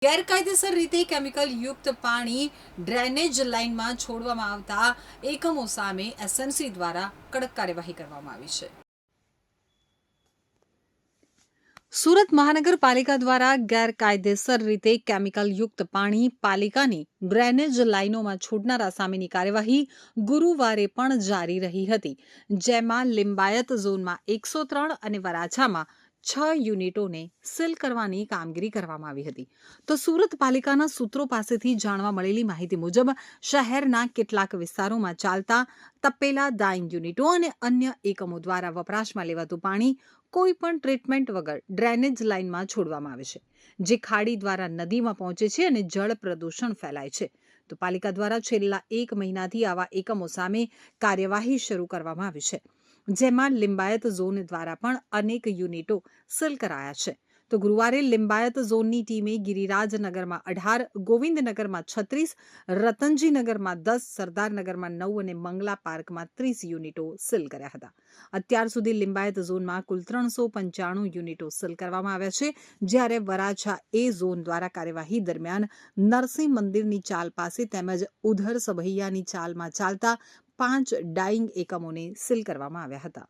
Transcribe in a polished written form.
ગેરકાયદેસર રીતે કેમિકલ યુક્ત પાણી ડ્રેનેજ લાઇનમાં છોડવામાં આવતા એકમો સામે એસએમસી દ્વારા કડક કાર્યવાહી કરવામાં આવી છે. સુરત મહાનગરપાલિકા દ્વારા ગેરકાયદેસર રીતે કેમિકલ યુક્ત પાણી પાલિકાની ડ્રેનેજ લાઇનોમાં છોડનારા સામેની કાર્યવાહી ગુરુવારે પણ જારી રહી હતી, જેમાં લિંબાયત ઝોનમાં 103 અને વરાછામાં 6 યુનિટોને સીલ કરવાની કામગીરી કરવામાં આવી હતી. તો સુરત પાલિકાના સૂત્રો પાસેથી જાણવા મળેલી માહિતી મુજબ શહેરના કેટલાક વિસ્તારોમાં ચાલતા તપેલા ડાઇંગ યુનિટો અને અન્ય એકમો દ્વારા વપરાશમાં લેવાતું પાણી કોઈપણ ટ્રીટમેન્ટ વગર ડ્રેનેજ લાઇનમાં છોડવામાં આવે છે, જે ખાડી દ્વારા નદીમાં પહોંચે છે અને જળ પ્રદૂષણ ફેલાય છે. તો પાલિકા દ્વારા છેલ્લા 1 મહિનાથી આવા એકમો સામે કાર્યવાહી શરૂ કરવામાં આવી છે, જેમાં લિંબાયત ઝોન દ્વારા પણ અનેક યુનિટો સીલ કરાયા છે. તો ગુરુવારે લિંબાયત ઝોનની ટીમે ગિરિરાજનગરમાં 18, ગોવિંદનગરમાં 36, રતનજીનગરમાં 10, સરદારનગરમાં 9 અને મંગલા પાર્કમાં 30 યુનિટો સીલ કર્યા હતા. અત્યાર સુધી લિંબાયત ઝોનમાં કુલ 395 યુનિટો સીલ કરવામાં આવ્યા છે, જ્યારે વરાછા એ ઝોન દ્વારા કાર્યવાહી દરમિયાન નરસિંહ મંદિરની ચાલ પાસે તેમજ ઉધર સભૈયાની ચાલમાં ચાલતા 5 ડાઇંગ એકમોને સીલ કરવામાં આવ્યા હતા.